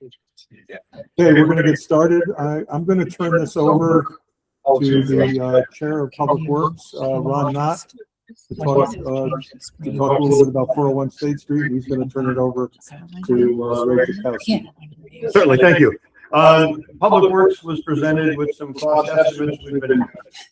Okay, we're going to get started. I'm going to turn this over to the Chair of Public Works, Ron Knott, to talk a little bit about 401 State Street. He's going to turn it over to Ray Kukowski. Certainly, thank you. Public Works was presented with some cost estimates. We've been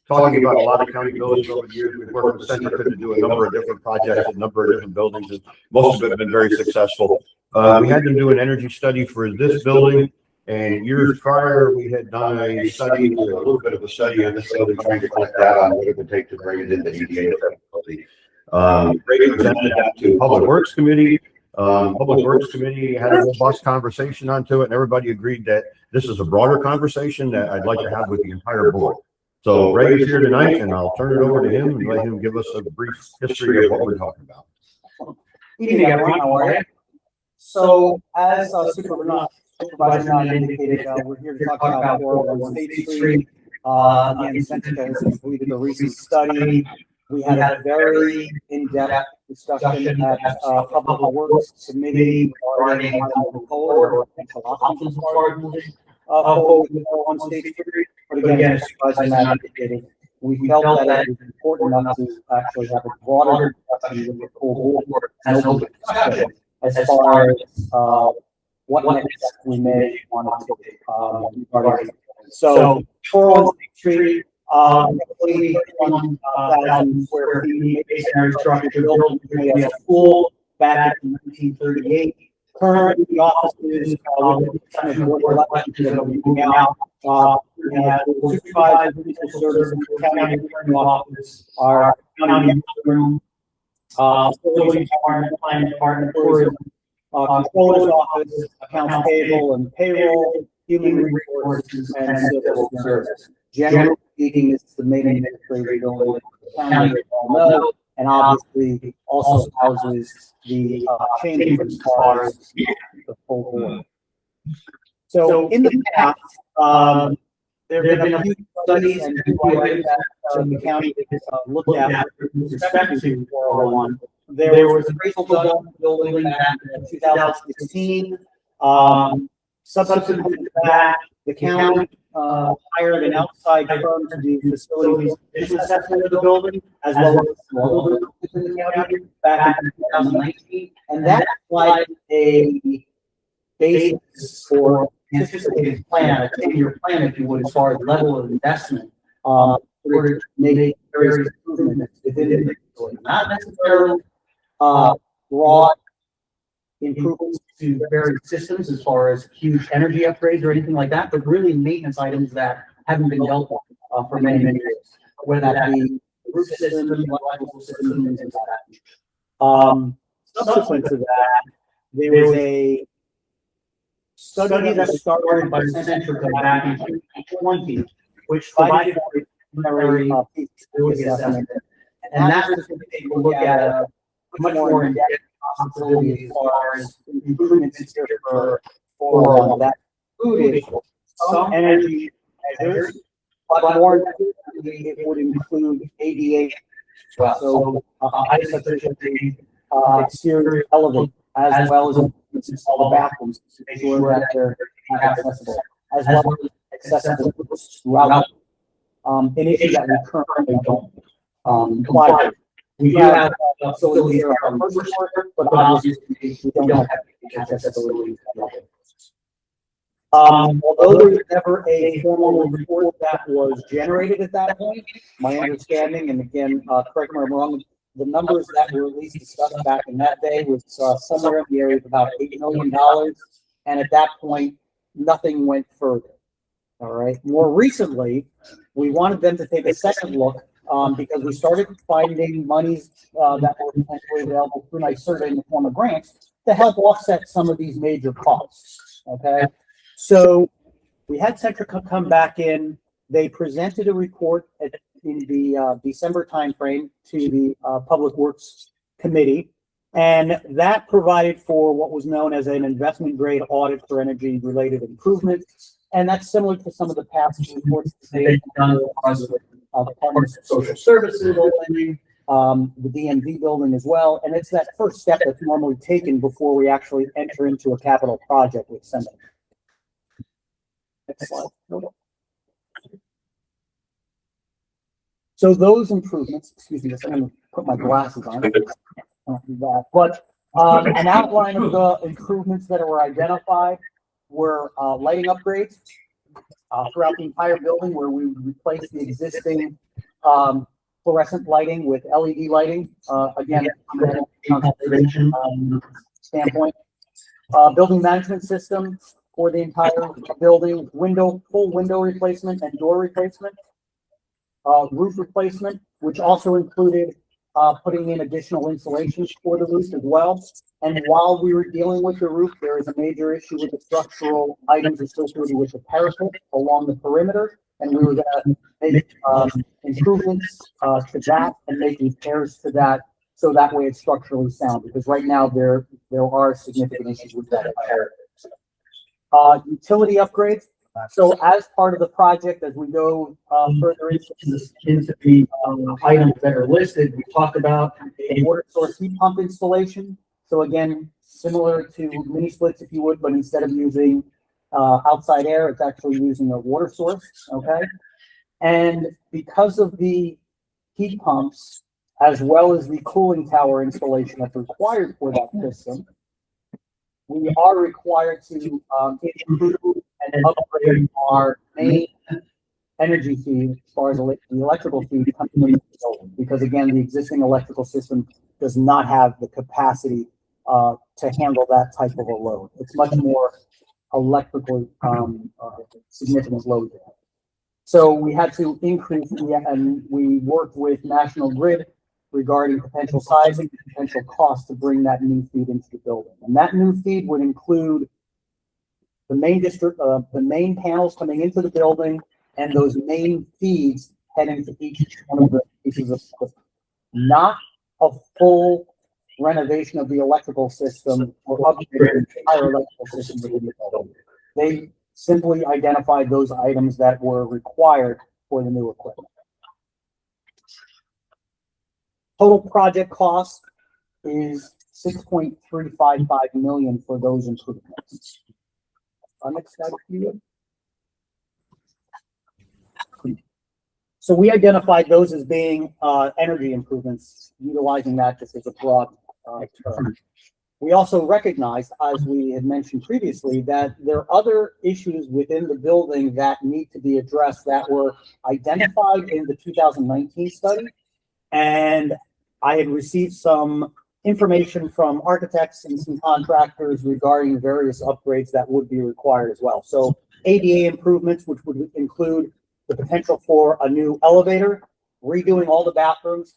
talking about a lot of county buildings over the years. We've worked with Centrica to do a number of different projects, a number of different buildings, and most of it have been very successful. We had them do an energy study for this building, and years prior, we had done a study, a little bit of a study on this building, trying to collect data on what it would take to bring it into EDA effectively. Ray presented that to Public Works Committee. Public Works Committee had a robust conversation onto it, and everybody agreed that this is a broader conversation that I'd like to have with the entire board. So Ray is here tonight, and I'll turn it over to him and let him give us a brief history of what we're talking about. Evening, everyone. How are you? So, as Supervisor Knott indicated, we're here to talk about 401 State Street. Again, Centrica has completed a recent study. We had a very in-depth discussion at Public Works Committee regarding the forward potential options for 401 State Street. But again, as Supervisor Knott indicated, we felt that it was important enough to actually have a broader discussion with the full board and open discussion as far as what next steps we may want to take. So, 401 State Street, 1,000 square feet, masonry structure built as a school back in 1938. Currently, the offices with the board of elections that are moving out. We have supervisors, municipal service, county attorney office, our county room, facilities department, planning department, tourism, controller's office, accounts payable and payroll, human resources, and civil service. Generally speaking, it's the main administrative building of the county, we all know, and obviously also houses the chamber as far as the full board. So in the past, there have been a few studies and items that the county has looked at with respect to 401. There was a appraisal done on the building back in 2016. Subsequent to that, the county hired an outside firm to do facilities assessment of the building, as well as other within the county back in 2019. And that provided a basis for anticipated plan, a 10-year plan, if you would, as far as level of investment, in order to make various improvements within the facility. Not necessarily broad improvements to various systems as far as huge energy upgrades or anything like that, but really maintenance items that haven't been dealt with for many, many years, whether that be roof systems, electrical systems, and things like that. Subsequent to that, there was a study that started by Centrica back in 2020, which provided for a preliminary feasibility assessment, and that was going to take a look at a much more in-depth possibility as far as improvements here for that included some energy measures, but more importantly, it would include ADA as well. So high efficiency exterior elevator, as well as all the bathrooms to make sure that they're accessible, as well as accessible throughout. An issue that we currently don't comply with. We do have facilities here on our first floor, but obviously we don't have accessibility. Although there was never a formal report that was generated at that point, my understanding, and again, correct me if I'm wrong, the numbers that were at least discussed back in that day was somewhere in the area of about $8 million, and at that point, nothing went further. All right. More recently, we wanted them to take a second look. Because we started finding monies that were potentially available through my survey in the form of grants to help offset some of these major costs. Okay, so we had Centrica come back in. They presented a report in the December timeframe to the Public Works Committee, and that provided for what was known as an investment grade audit for energy related improvements, and that's similar to some of the past reports that they've done with Department of Social Services building, the DMV building as well. And it's that first step that's normally taken before we actually enter into a capital project with Centrica. Next slide. So those improvements, excuse me, I'm going to put my glasses on. But an outline of the improvements that were identified were lighting upgrades throughout the entire building, where we replaced the existing fluorescent lighting with LED lighting. Again, from an conservation standpoint. Building management system for the entire building, full window replacement and door replacement. Roof replacement, which also included putting in additional insulation for the roof as well. And while we were dealing with the roof, there is a major issue with the structural items associated with the parapet along the perimeter. And we were going to make improvements to that and make repairs to that, so that way it's structurally sound. Because right now there are significant issues with that parapet. Utility upgrades. So as part of the project, as we go further into the items that are listed, we talked about a water source heat pump installation. So again, similar to mini splits, if you would, but instead of using outside air, it's actually using a water source, okay? And because of the heat pumps, as well as the cooling tower installation that's required for that system, we are required to improve and upgrade our main energy feed as far as the electrical feed coming into the building, because again, the existing electrical system does not have the capacity to handle that type of a load. It's much more electrically significant load there. So we had to increase and we worked with National Grid regarding potential sizing, potential cost to bring that new feed into the building. And that new feed would include the main panels coming into the building and those main feeds heading to each one of the pieces of equipment. Not a full renovation of the electrical system or upgrade the entire electrical system within the building. They simply identified those items that were required for the new equipment. Total project cost is $6.355 million for those improvements. Next slide, please. So we identified those as being energy improvements, utilizing that just as a broad term. We also recognized, as we had mentioned previously, that there are other issues within the building that need to be addressed that were identified in the 2019 study. And I had received some information from architects and some contractors regarding various upgrades that would be required as well. So ADA improvements, which would include the potential for a new elevator, redoing all the bathrooms,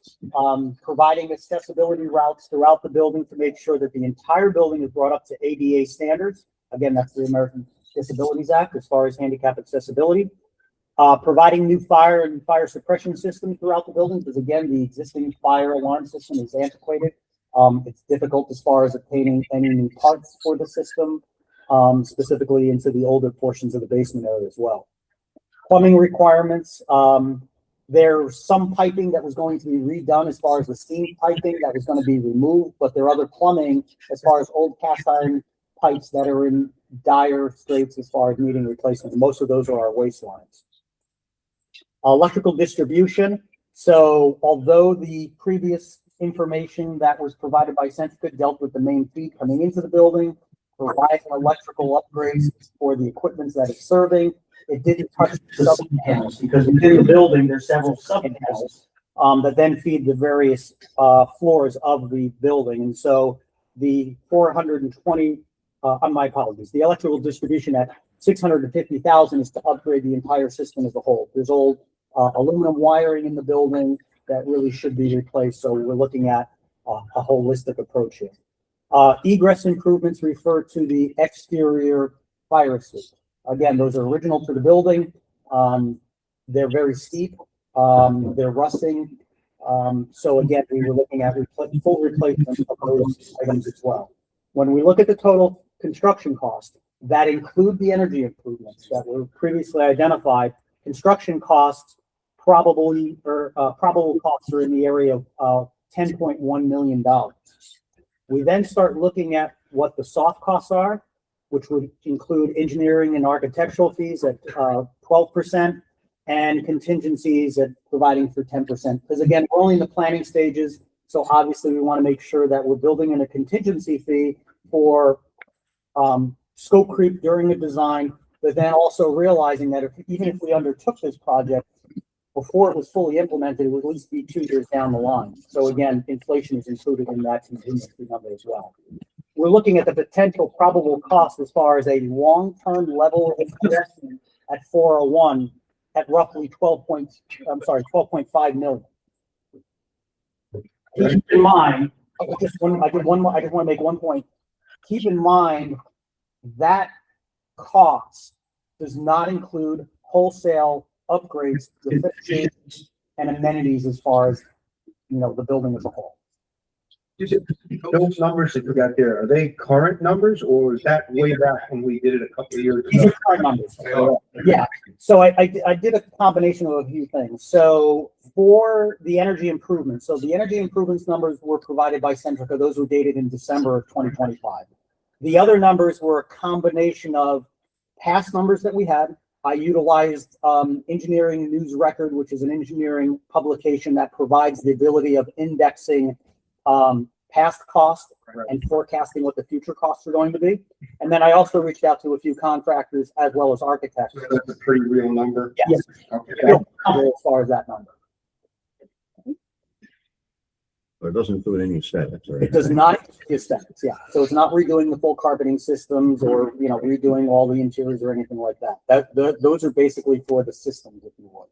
providing accessibility routes throughout the building to make sure that the entire building is brought up to ADA standards. Again, that's the American Disabilities Act as far as handicap accessibility. Providing new fire and fire suppression systems throughout the building, because again, the existing fire alarm system is antiquated. It's difficult as far as obtaining any new parts for the system, specifically into the older portions of the basement area as well. Plumbing requirements. There's some piping that was going to be redone as far as the steam piping that was going to be removed, but there are other plumbing as far as old cast iron pipes that are in dire straits as far as needing replacement. Most of those are our waste lines. Electrical distribution. So although the previous information that was provided by Centrica dealt with the main feed coming into the building, providing electrical upgrades for the equipment that it's serving, it didn't touch the sub-panels, because within the building there's several sub-panels that then feed the various floors of the building. And so the 420, my apologies, the electrical distribution at 650,000 is to upgrade the entire system as a whole. There's old aluminum wiring in the building that really should be replaced. So we're looking at a holistic approach here. Egress improvements refer to the exterior fire escape. Again, those are original to the building. They're very steep. They're rusting. So again, we were looking at full replacement of those items as well. When we look at the total construction cost, that include the energy improvements that were previously identified. Construction costs probable costs are in the area of $10.1 million. We then start looking at what the soft costs are. which would include engineering and architectural fees at 12%, and contingencies at providing for 10%. Because again, we're only in the planning stages, so obviously we want to make sure that we're building in a contingency fee for scope creep during the design, but then also realizing that even if we undertook this project before it was fully implemented, it would at least be 2 years down the line. So again, inflation is included in that contingency number as well. We're looking at the potential probable cost as far as a long-term level of investment at 401 at roughly 12.5 million. Keep in mind, I just want to make one point. Keep in mind that cost does not include wholesale upgrades, refrigeration, and amenities as far as, the building as a whole. Those numbers that you got there, are they current numbers, or is that way back when we did it a couple of years These ago? are current numbers. Yeah. So I did a combination of a few things. So for the energy improvements, the energy improvements numbers were provided by Centrica. Those were dated in December of 2025. The other numbers were a combination of past numbers that we had. I utilized Engineering News Record, which is an engineering publication that provides the ability of indexing past costs and forecasting what the future costs are going to be. And then I also reached out to a few contractors as well as architects. So that's a pretty real number. Yes. Okay. As far as that number. But it doesn't include any aesthetics, right? It does not include aesthetics, yeah. So it's not redoing the full carpeting systems or, redoing all the interiors or anything like that. Those are basically for the systems, if you would.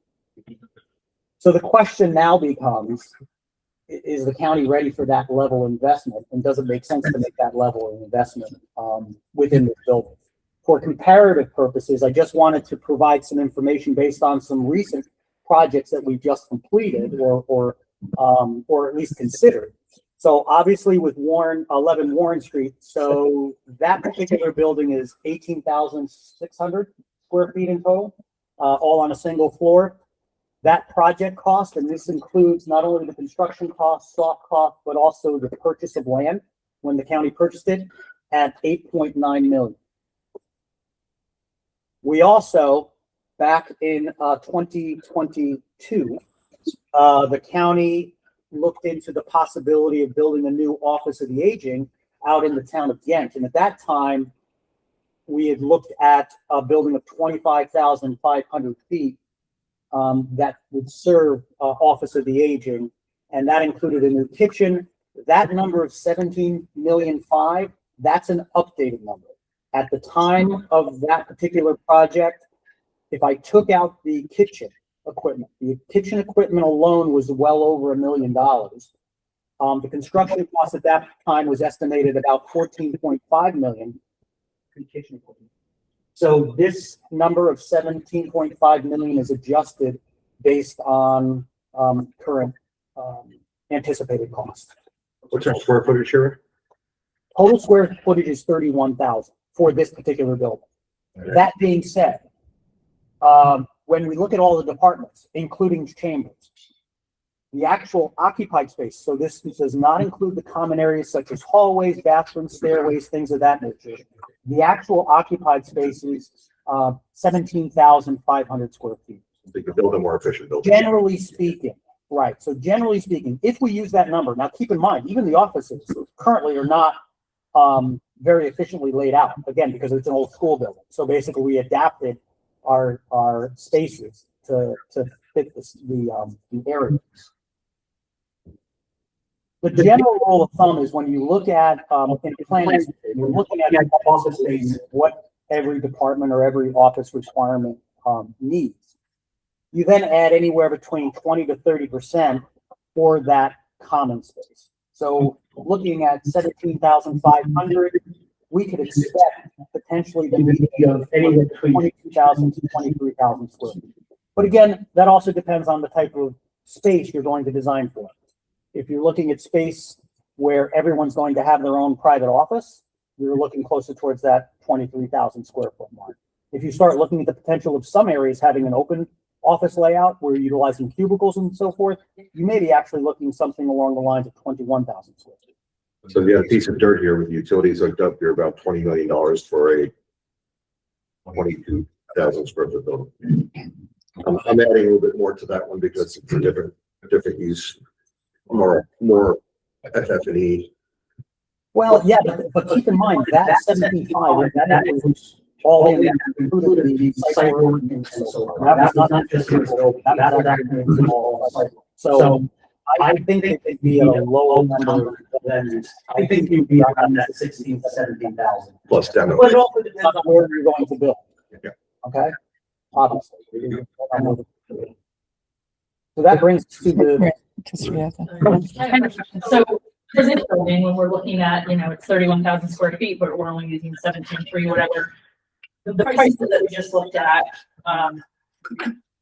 So the question now becomes, is the county ready for that level of investment? And does it make sense to make that level of investment within the building? For comparative purposes, I just wanted to provide some information based on some recent projects that we just completed or at least considered. So obviously with 11 Warren Street, so that particular building is 18,600 square feet in total, all on a single floor. That project cost, and this includes not only the construction cost, soft cost, but also the purchase of land when the county purchased it, at 8.9 million. We also, back in 2022, the county looked into the possibility of building a new Office of the Aging out in the town of Ghent. And at that time, we had looked at a building of 25,500 feet that would serve Office of the Aging. And that included a new kitchen. That number of 17.5 million, that's an updated number. At the time of that particular project, if I took out the kitchen equipment alone was well over $1 million. The construction cost at that time was estimated about 14.5 million. Kitchen equipment. So this number of 17.5 million is adjusted based on current anticipated cost. What's our square footage here? Total square footage is 31,000 for this particular building. That being said, when we look at all the departments, including chambers, the actual occupied space, so this does not include the common areas such as hallways, bathrooms, stairways, things of that nature. The actual occupied space is 17,500 square feet. They could build a more efficient building. Generally speaking, right. So generally speaking, if we use that number, now keep in mind, even the offices currently are not very efficiently laid out, again, because it's an old school building. So basically we adapted our spaces to fit the areas. The general rule of thumb is when you look at in planning, you're looking at office space, what every department or every office requirement needs. You then add anywhere between 20 to 30% for that common space. So looking at 17,500, we could expect potentially the need of anywhere between 22,000 to 23,000 square feet. But again, that also depends on the type of space you're going to design for. If you're looking at space where everyone's going to have their own private office, you're looking closer towards that 23,000 square foot mark. If you start looking at the potential of some areas having an open office layout where you're utilizing cubicles and so forth, you may be actually looking something along the lines of 21,000 square feet. So you got a piece of dirt here with utilities hooked up, you're about $20 million for a 22,000 square foot building. I'm adding a little bit more to that one because it's a different use, more FF&E. Well, yeah, but keep in mind that 17.5, that was all in, that included the site work and so on. That was not just, that was actually all. So I think it could be a low number than, I think you'd be around that 16 to 17,000. Plus demo. But it also depends on where you're going to build. Yeah. Okay? Obviously. So that brings us to the. So for this building, when we're looking at, it's 31,000 square feet, but we're only using 17.3, whatever. The prices that we just looked at,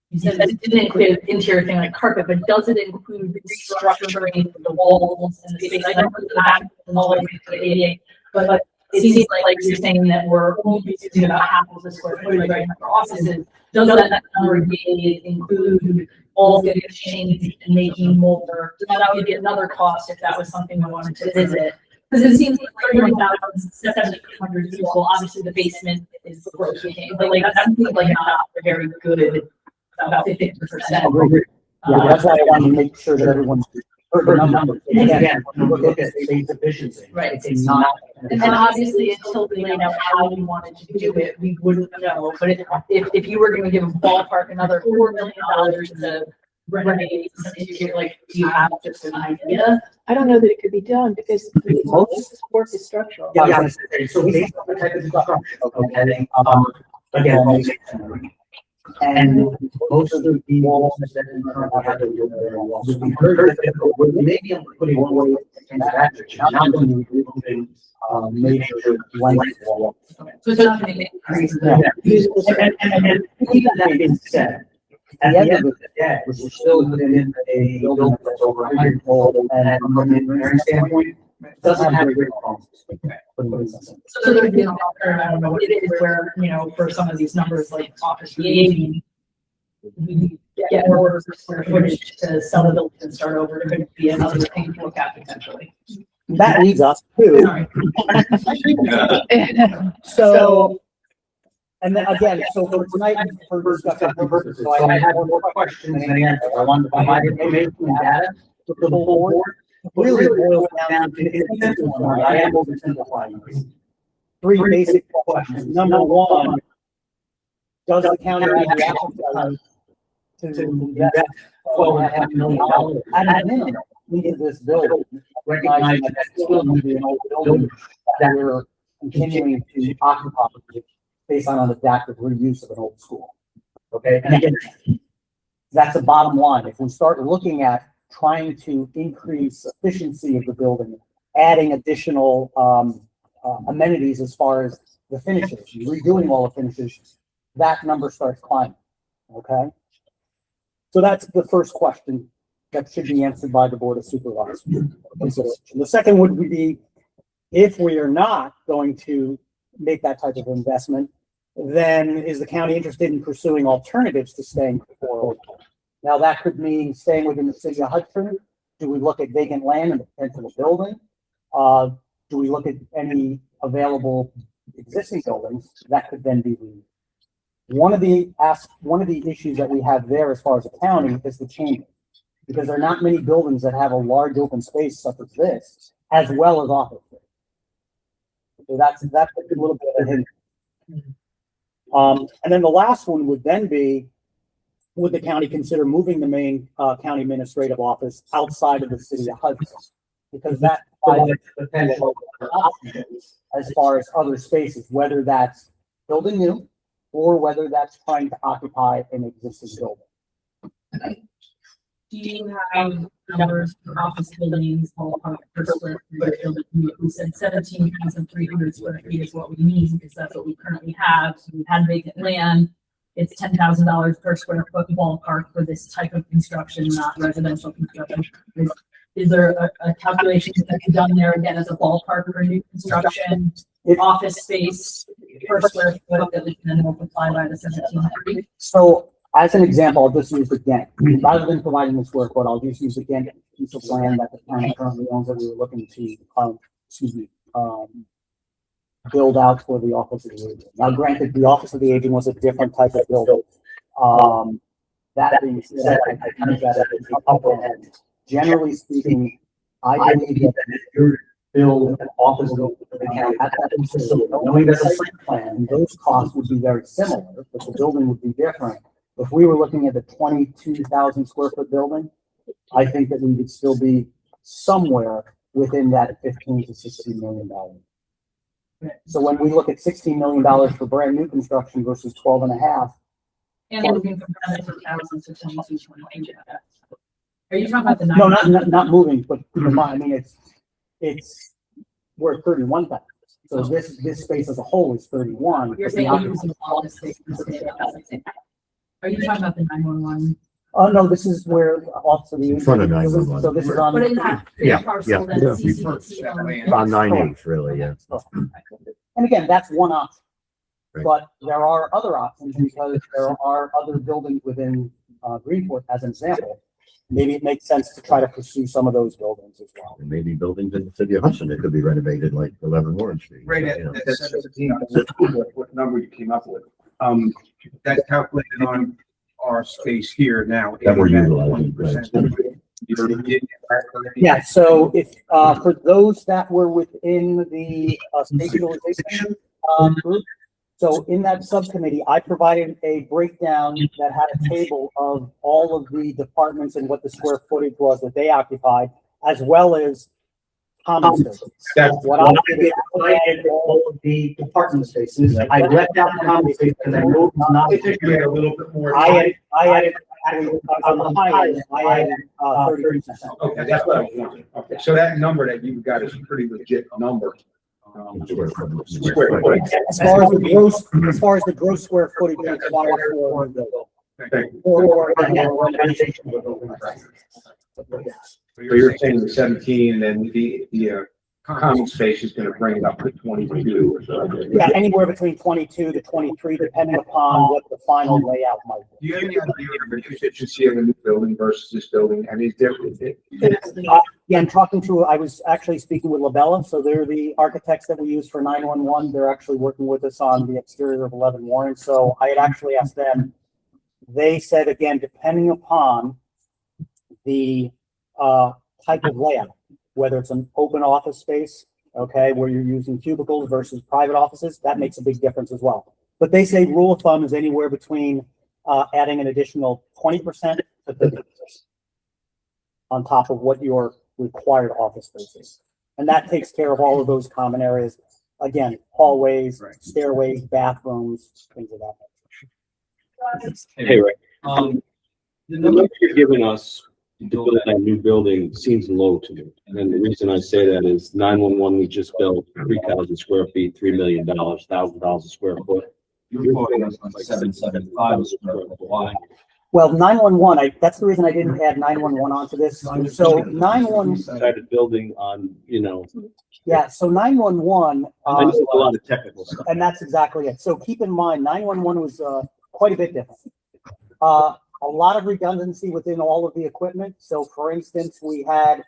you said that it didn't include interior thing like carpet, but does it include restructuring the walls and the space? I know the back and all the way to the ADA, but it seems like you're saying that we're only using about half of the square footage right now for offices. Does that number include all the exchange and making more? That would be another cost if that was something we wanted to visit. Because it seems like 31,700 people. Obviously, the basement is broken, but like that seems like not very good. About 50%. Yeah, that's why I wanted to make sure that everyone's heard the numbers. Again, when we look at space efficiency, Right. it's not. And obviously, until we laid out how we wanted to do it, we wouldn't know. But if you were going to give a ballpark another $4 million to renovate, like, do you have just an idea? I don't know that it could be done because most of the work is structural. Yeah, so based on the type of construction, okay, again, and most of the walls that we currently have are walls. We heard that maybe I'm putting one way into that direction. Now going to be removing major length wall. So it's not going to increase. And even that being said, at the end of the day, we're still within a building that's over 100 old, and from an engineering standpoint, it doesn't have great problems. So there would be an alternative, I don't know what it is, where, for some of these numbers like office VA, we get more square footage to sell the building and start over. It could be another thing to look at potentially. That leads us to. Sorry. So, and then again, so for tonight, for discussion purposes, so I had more questions than answers. I wanted to provide information and data to the whole board. Really boils down to, I am oversimplifying this. Three basic questions. Number one, does the county have the appetite to invest $12.5 million at a minimum into this building, recognizing that that's still going to be an old building that we're continuing to occupy based on an adaptive reuse of an old school? Okay, and again, that's the bottom line. If we start looking at trying to increase efficiency of the building, adding additional amenities as far as the finishes, redoing all the finishes, that number starts climbing. Okay, so that's the first question that should be answered by the Board of Supervisors. The second would be, if we are not going to make that type of investment, then is the county interested in pursuing alternatives to staying before? Now, that could mean staying within the city of Hudson. Do we look at vacant land and the potential building? Do we look at any available existing buildings that could then be reused? One of the issues that we have there as far as the county is the chamber, because there are not many buildings that have a large open space such as this, as well as office space. So that's a little bit of a hint. And then the last one would then be, would the county consider moving the main county administrative office outside of the city of Hudson? Because that provides potential options as far as other spaces, whether that's building new or whether that's trying to occupy an existing building. Do you have numbers for office buildings per square foot building? We said 17,300 square feet is what we need, because that's what we currently have. So we've had vacant land. It's $10,000 per square foot ballpark for this type of construction, not residential construction. Is there a calculation that can be done there again as a ballpark for new construction, office space per square foot that we can then multiply by the 1,700? So as an example, I'll just use again, rather than providing this work, what I'll just use again, a piece of land that the county currently owns that we were looking to excuse me, build out for the Office of the Aging. Now granted, the Office of the Aging was a different type of building. That being said, I think that at the upper end, generally speaking, I believe that if you build an office building at that facility, knowing that a site plan, those costs would be very similar, but the building would be different. If we were looking at a 22,000 square foot building, I think that we would still be somewhere within that 15 to 16 million dollars. So when we look at $16 million for brand new construction versus 12 and a half, And moving from 7,000 to 22,000. Are you talking about the nine? no, not moving, but keep in mind, I mean, it's, we're at 31,000. So this space as a whole is 31. You're but saying the you're using all the space instead of that. Are you talking about the 911? Oh, no, this is where the Office of the. In front of 911. So this is on. But in that Yeah, big parcel that yeah. CCTV owns. It's on 9/8, really, yeah. And again, that's one option. Right. But there are other options because there are other buildings within Greenport, as an example. Maybe it makes sense to try to pursue some of those buildings as well. And maybe buildings in the city of Hudson that could be renovated like 11 Warren Street. Right You at, know. at 17, What number you came up with? that's calculated on our space here now. That we're adding utilizing, 20%. Yeah, so if, for those that were within the space utilization group, so in that subcommittee, I provided a breakdown that had a table of all of the departments and what the square footage was that they occupied, as well as common spaces. What I did is I added all of the department spaces. I left out the common space because I know it's not. It took you a little bit more. I added, actually, on the high end, I added 30%. Okay, that's what I was wondering. Okay, so that number that you got is a pretty legit number. Square foot. Square foot. As far as the gross square footage required for the Thank you. or renovation of the building. So you're saying the 17, and the common space is gonna bring it up to 22 or so. Yeah, anywhere between 22 to 23, depending upon what the final layout might Do be. you have any idea of the Efficiency of a new building versus this building, I mean, it's different. Yeah, I'm I was actually speaking with Labella, so they're the architects that we use for 911. They're actually working with us on the exterior of 11 Warren. So I had actually asked them, they said, again, depending upon the type of layout, whether it's an open office space, okay, where you're using cubicles versus private offices, that makes a big difference as well. But they say rule of thumb is anywhere between adding an additional 20% to 50% on top of what your required office space is. And that takes care of all of those common areas. Again, hallways, stairways, bathrooms, things of that nature. Hey, Rick. The number you're giving us to build that new building seems low to me. And the reason I say that is 911, we just built 3,000 square feet, $3 million, $1,000 a square foot. You're quoting us like 775 a square foot. Why? Well, 911, that's the reason I didn't add 911 onto this. So 911, Started building on, yeah, so 911, I know a lot of technical stuff. and that's exactly it. So keep in mind, 911 was quite a bit different. A lot of redundancy within all of the equipment. So for instance, we had,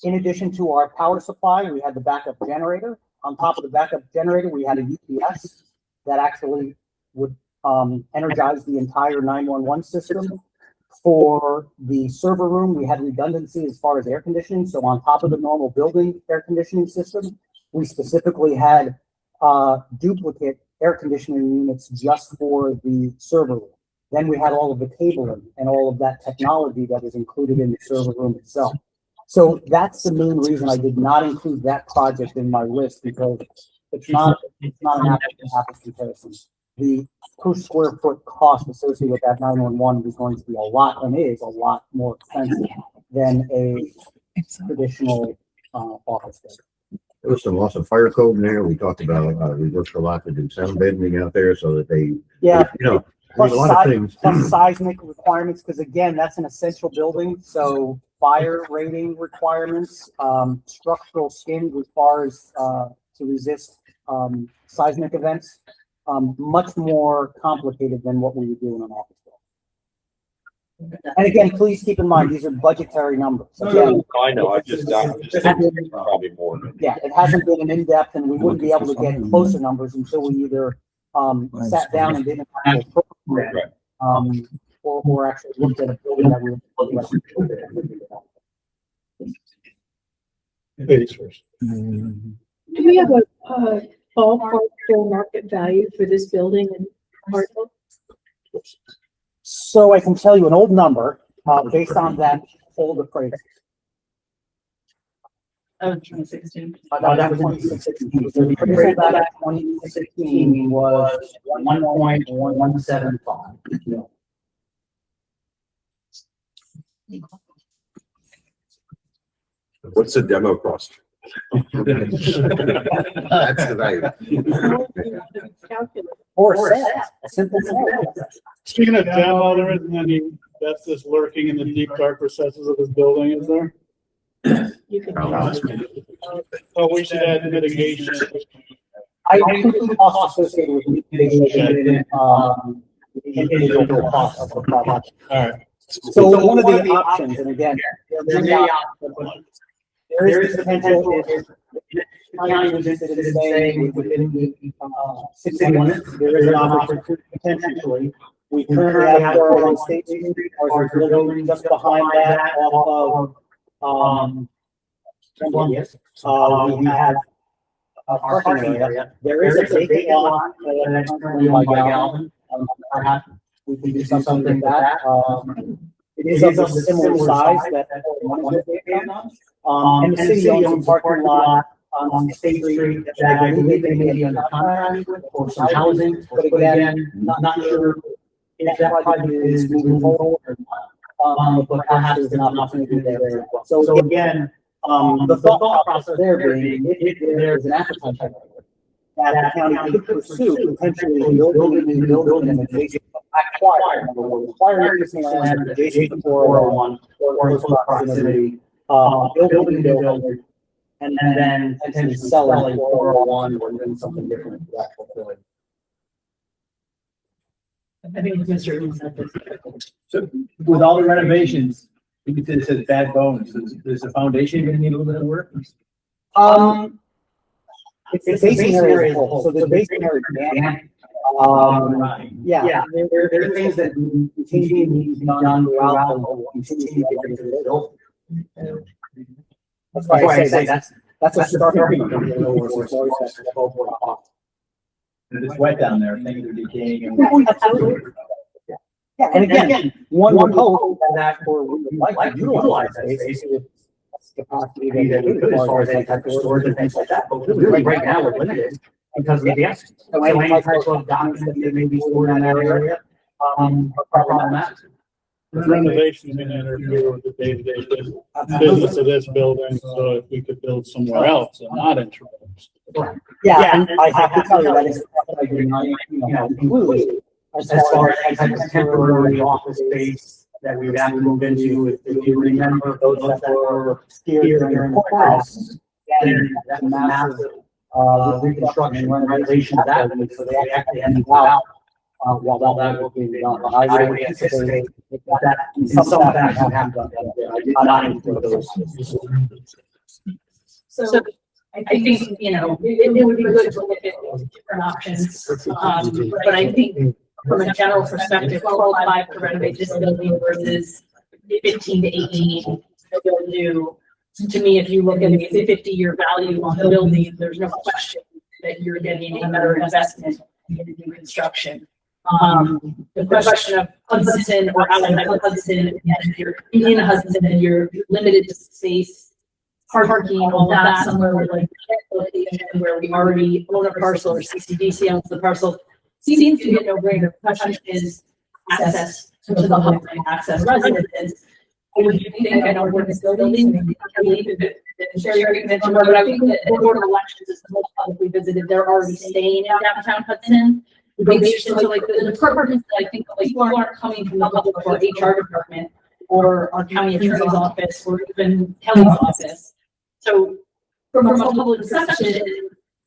in addition to our power supply, we had the backup generator. On top of the backup generator, we had a UPS that actually would energize the entire 911 system. For the server room, we had redundancy as far as air conditioning. So on top of the normal building air conditioning system, we specifically had duplicate air conditioning units just for the server room. Then we had all of the cabling and all of that technology that was included in the server room itself. So that's the main reason I did not include that project in my list, because it's not an apples to apples comparison. The per square foot cost associated with that 911 is going to be a lot, and is a lot more expensive than a traditional office building. There was some awesome fire code in there. We talked about, we worked a lot to do sound bending out there so that they, Yeah. there's a lot of things. Plus seismic requirements, because again, that's an essential building. So fire rating requirements, structural skin as far as to resist seismic events, much more complicated than what we would do in an office And again, please keep in mind, these are budgetary numbers. Again, I know, I just probably more. yeah, it hasn't been an in-depth, and we wouldn't be able to get closer numbers until we either, sat down and did an actual program. Or actually looked at a building that we were looking at. Ladies first. Do we have a ballpark fair market value for this building and parcel? So I can tell you an old number, based on that old appraisal. Oh, 2016. That was 2016. So the appraisal back in 2016 was 1.175. What's the demo cost? That's the value. Or a set, a simple set. Speaking of demo, there isn't any, that's just lurking in the deep dark recesses of this building, is there? You can. Oh, we should add mitigation. I think the cost associated with mitigation, individual costs of the project. All right. So one of the options, and again, there are many options, but there is potential if the county was interested in saying within the, city limits, there is an opportunity potentially. We currently have 401 State Street, ours is literally just behind that off of, Columbia. We have a parking area. There is a vacant lot that's currently by Galvin. Perhaps we can do something like that. It is of a similar size that one is vacant. And the city owns a parking lot on State Street that I believe they may be under contract with for some housing, but again, not sure if that project is moving forward or not. But perhaps there's an opportunity there as well. So again, the thought process there being, if there's an appetite that the county could pursue, potentially building and building an adjacent, acquiring existing land adjacent to 401 or in close proximity, building and building, and then potentially selling 401 or doing something different with the actual building. I think Mr. Lee said this. So with all the renovations, you could say it says bad bones. Is the foundation gonna need a little bit of work? It's the basing area as a whole, so the basing area, yeah, there are things that continue to be done throughout the whole, continue to get into the building. That's why I say that's a starting point. If it's wet down there, things are decaying and. Absolutely. Yeah, and again, one would hope that we would like to utilize that space with capacity that we could as far as any type of storage and things like that, but really right now we're limited because of the access. So any type of documents that may be stored in that area, are problematic. The renovations can interfere with the day-to-day business of this building, so if we could build somewhere else and not interrupt. Yeah, and I have to tell you that is, I do not, include as far as temporary office space that we would have to move into, if you remember those that were here during the courthouse, then that massive, reconstruction renovation of that, so they actually had to go out, while that was being done. I would anticipate that some of that would have done. I did not include those. So I think, it would be good to look at different options. But I think from a general perspective, 12.5 to renovate this building versus 15 to 18 to build new. To me, if you look at the 50-year value on the building, there's no question that you're getting a better investment in the new construction. The question of Hudson or outside of Hudson, and if you're in Hudson and you're limited to space, parking, all that, somewhere where like location where we already own a parcel or CCDC owns the parcel, seems to be a no-brainer. The question is access to the hub and access residences. I would think, I know we're in this building, I believe that Sherry mentioned, but I think that the Board of Elections is the most publicly visited. They're already staying in downtown Hudson. Maybe so like the departments that I think like people aren't coming from the public or HR department or our county attorney's office or even Kelly's office. So from a public perception,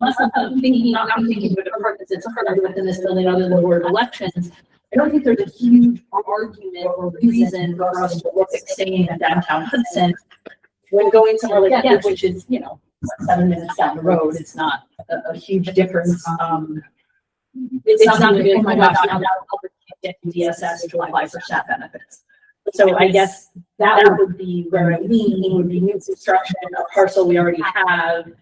unless I'm thinking of the departments that's currently within this building other than the Board of Elections, I don't think there's a huge argument or reason for us to look at staying in downtown Hudson when going somewhere like that, which is, 7 minutes down the road. It's not a huge difference. It's not going to be, oh my gosh, now I'll get DSS to apply for SNAP benefits. So I guess that would be where I lean, would be new construction, a parcel we already have.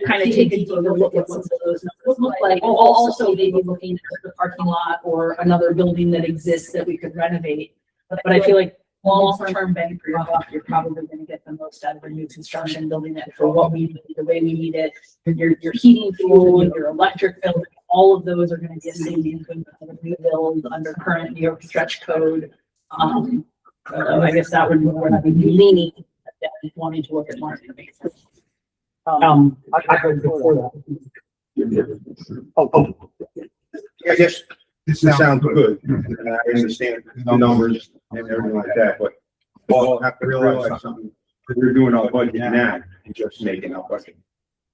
Kind of take a deeper look at what those numbers look like. Also, maybe looking at the parking lot or another building that exists that we could renovate. But I feel like long-term bang for your buck, you're probably going to get the most out of a new construction, building it for what we need, the way we need it. Your heating fuel, your electric bill, all of those are going to be a savings when the new build under current New York stretch code. I guess that would be where I would be leaning, wanting to look at more information. I heard before that. I guess this sounds good, and I understand the numbers and everything like that, but we'll have to realize something. We're doing our budget now and just making our budget.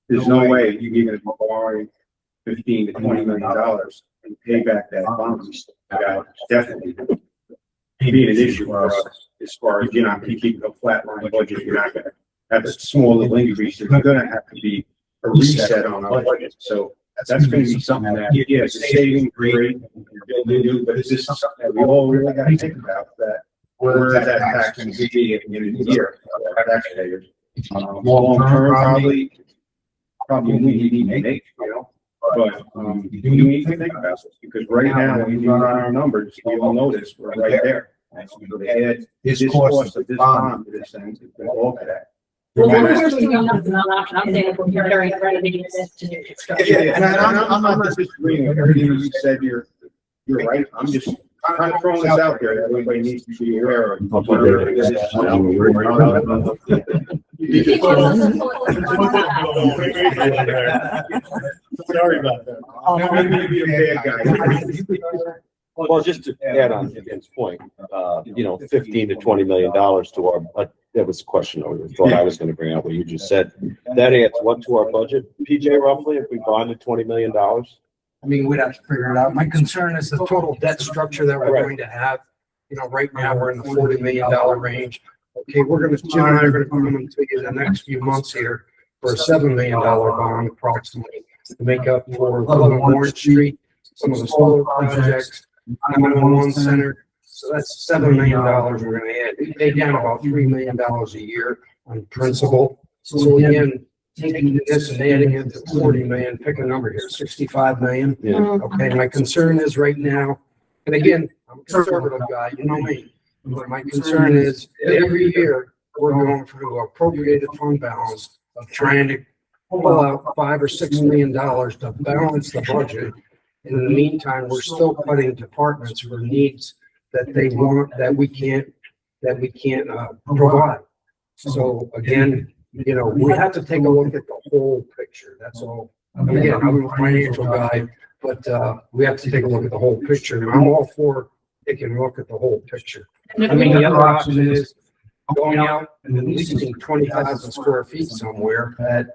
There's no way you're gonna borrow $15 to $20 million and pay back that bond. Definitely being an issue for us as far as, keeping a flat line budget. You're not gonna have a small little increase. There's gonna have to be a reset on our budget. So that's gonna be something that, it's saving great, building new, but it's just something that we all really gotta think about, that where that tax can be at the end of the year. Taxpayers. Long term, probably we need to make, but you do need to think about this, because right now, when you run our numbers, we all notice we're right there. They add this cost of this bond to this thing, to all of that. Well, we're doing not an option. I'm saying if we're comparing renovating this to new construction. And I'm not disagreeing with everything you said. You're right. I'm just kind of throwing this out there that everybody needs to be aware of. Sorry about that. Well, just to add on to Ben's point, $15 to $20 million to our, that was a question I thought I was going to bring out what you just said. That adds what to our budget, PJ, roughly, if we bonded $20 million? I mean, we'd have to figure it out. My concern is the total debt structure that we're going to have. Right now, we're in the $40 million range. Okay, Jim and I are gonna come into you the next few months here for a $7 million bond approximately to make up for 11 Warren Street, some of the solar projects, 911 center. So that's $7 million we're gonna add. We pay down about $3 million a year on principal. So again, taking this and adding it to 40 million, pick a number here, 65 million. Yeah. Okay, my concern is right now, and again, I'm a conservative guy, you know me. But my concern is every year we're going through appropriated fund balance of trying to pull out $5 or $6 million to balance the budget. In the meantime, we're still cutting departments for needs that they want, that we can't provide. So again, we have to take a look at the whole picture. That's all. Again, I'm a financial guy, but we have to take a look at the whole picture. And I'm all for taking a look at the whole picture. I mean, the other option is going out and then leasing 20,000 square feet somewhere at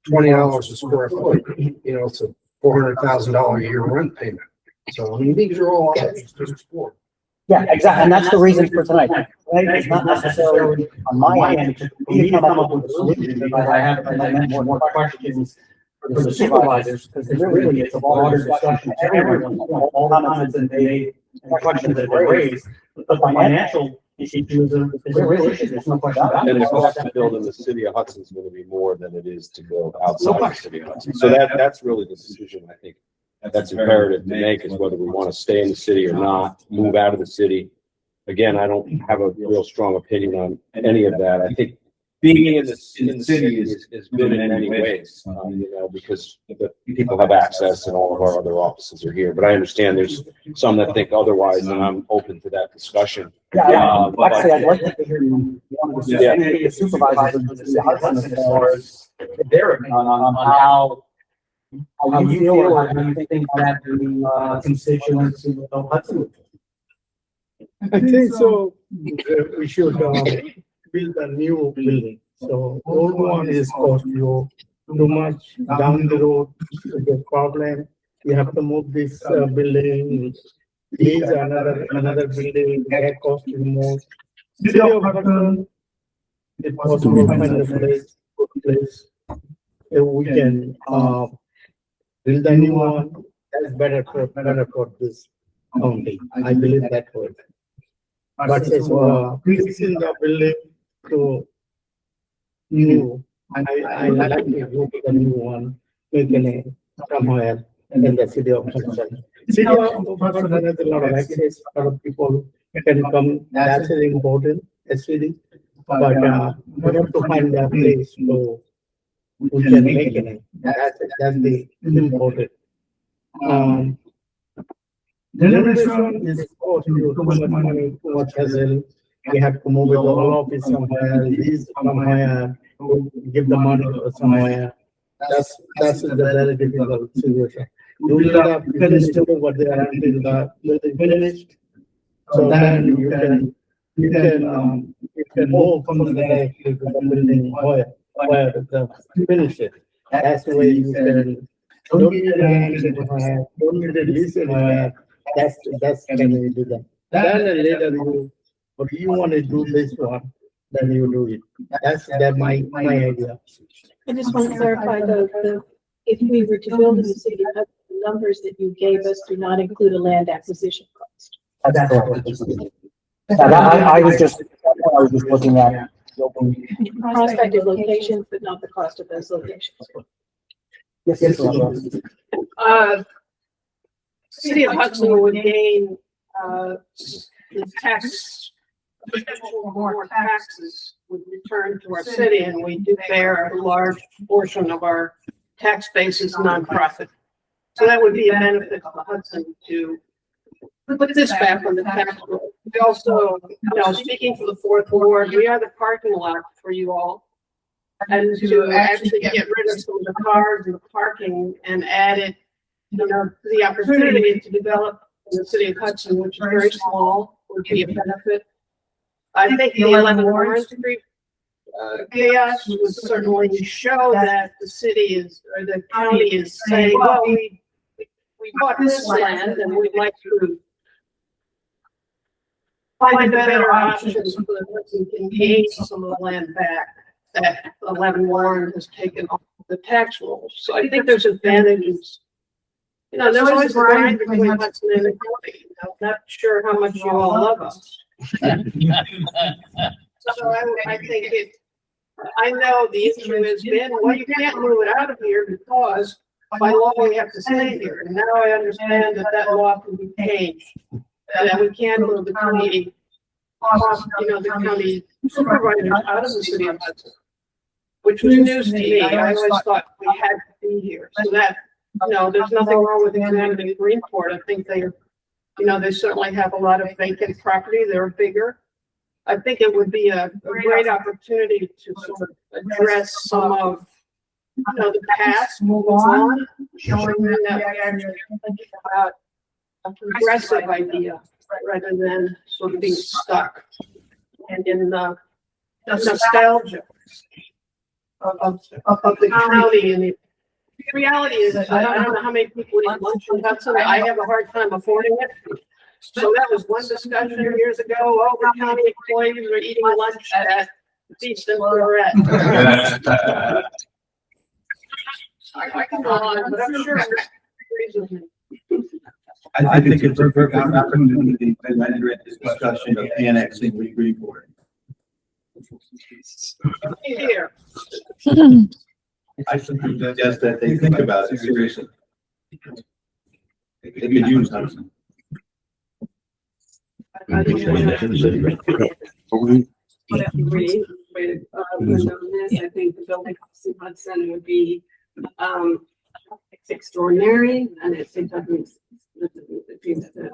$20 a square foot. It's a $400,000 a year rent payment. So I mean, these are all options to explore. Yeah, exactly. And that's the reason for tonight. Right? It's not necessarily on my end. We need to come up with a solution because I have, as I mentioned, more questions for the supervisors, because really it's a broader discussion. Everyone, all the comments that they, questions that they raised, the financial issues is a real issue. There's no question about it. And the cost to build in the city of Hudson is going to be more than it is to build outside the city of Hudson. So that's really the decision, I think, that's imperative to make, is whether we want to stay in the city or not, move out of the city. Again, I don't have a real strong opinion on any of that. I think being in the city is good in many ways, because the people have access and all of our other offices are here. But I understand there's some that think otherwise, and I'm open to that discussion. Actually, I'd like to hear the supervisors of the city of Hudson as far as their opinion on how you feel or how you think that the constituents of Hudson. I think so. We should build a new building. So old one is cost you too much down the road. The problem, you have to move this building These are another building that cost you more. City of Hudson, if possible, find a place, good place. If we can, build a new one, that's better for this county. I believe that way. But it's, fixing the building to new, I like to go to the new one, making it somewhere in the city of Hudson. City of Hudson has a lot of access, a lot of people can come, that's very important, city. But, we have to find that place so we can make it. That's the important. Renovation is too much money, too much hassle. We have to move it all office somewhere, lease somewhere, give the money to somewhere. That's a very difficult situation. You will have to finish to what they are until the building finished. So then you can move from the day to the building where the finish it. That's the way you can. Don't need a land anywhere, don't need a lease anywhere. That's can we do that. Then later but you want to do this one, then you do it. That's my idea. I just want to clarify if we were to build in the city, the numbers that you gave us do not include a land acquisition cost. That's correct. I was just looking at building. Prospective locations, but not the cost of those locations. Yes. City of Hudson would gain, the tax, more taxes would return to our city, and we do bear a large portion of our tax base is nonprofit. So that would be a benefit to Hudson to put this back on the tax roll. We also, speaking for the fourth ward, we are the parking lot for you all. And to actually get rid of some of the cars and the parking and add it, the opportunity to develop in the city of Hudson, which is very small, would be a benefit. I think the 11 Warren Street chaos would certainly show that the city is, or the county is saying, well, we bought this land and we'd like to find better options so that we can gain some of the land back that 11 Warren has taken off the tax rolls. So I think there's advantages. There's always a line between Hudson and the county. I'm not sure how much you all love us. So I think I know the issue has been, well, you can't move it out of here because by law we have to stay here. And now I understand that law can be changed, that we can move the county, the county supervisors out of the city of Hudson, which was news to me. I always thought we had to be here. So that, there's nothing wrong with examining Greenport. I think they certainly have a lot of vacant property. They're bigger. I think it would be a great opportunity to sort of address some of, the past, move on, showing them that we actually think about a progressive idea rather than sort of being stuck and in the nostalgia of the county. And the reality is, I don't know how many people eat lunch in Hudson. I have a hard time affording it. So that was one discussion years ago. Oh, the county employees are eating lunch at Feast and Lorette. I can go on, but I'm sure I think it's a perfect opportunity to enter this discussion of annexing Greenport. here. I suggest that they think about it seriously. They could use Hudson. I don't agree with this. I think the building in Hudson would be extraordinary, and it doesn't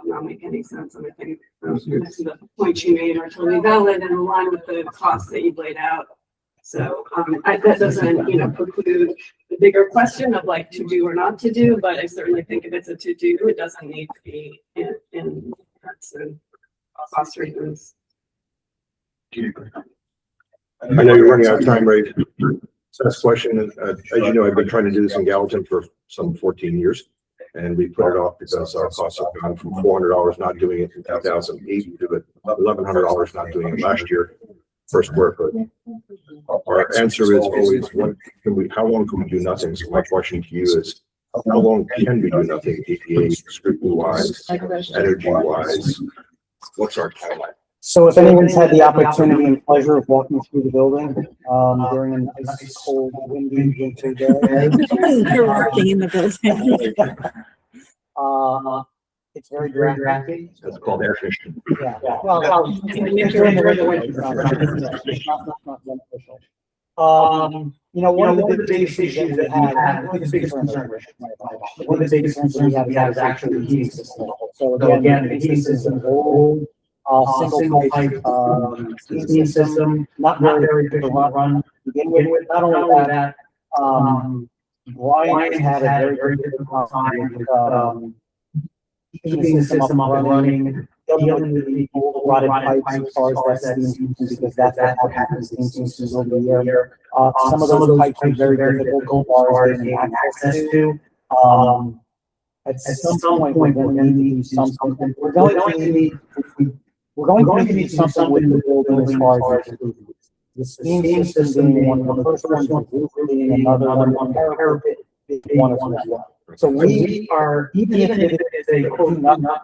not make any sense. And I think the points you made are totally valid and in line with the costs that you've laid out. So that doesn't preclude the bigger question of like to do or not to do, but I certainly think if it's a to do, it doesn't need to be in Hudson. Cost reasons. I know you're running out of time, Ray. Last question. As you know, I've been trying to do this in Gallatin for some 14 years. And we put it off because our costs have gone from $400 not doing it in 2008 to $1,100 not doing it last year per square foot. Our answer is always, how long can we do nothing? So my question to you is, how long can we do nothing, EPA scrutiny wise, energy wise? What's our timeline? So if anyone's had the opportunity and pleasure of walking through the building, during an ice cold, windy winter day. You're working in the building. It's very drafty. It's called air conditioning. Yeah, well, during the winter, it's not beneficial. You know, one of the biggest issues that we have, one of the biggest concerns we have is actually the heating system. So again, the heating system is old, single pipe, heating system, not very good to run. Begin with, not only that, Brian had a very difficult time with, keeping the system up and running, dealing with the old rotted pipes as far as that steam systems, because that's what happens to steam systems over the year. Some of those pipes are very difficult as far as getting access to. At some point, we're going to need something. We're going to need something with the building as far as the steam system being one of the first ones, and another one, one as well. So we are, even if it is a quote, not enough,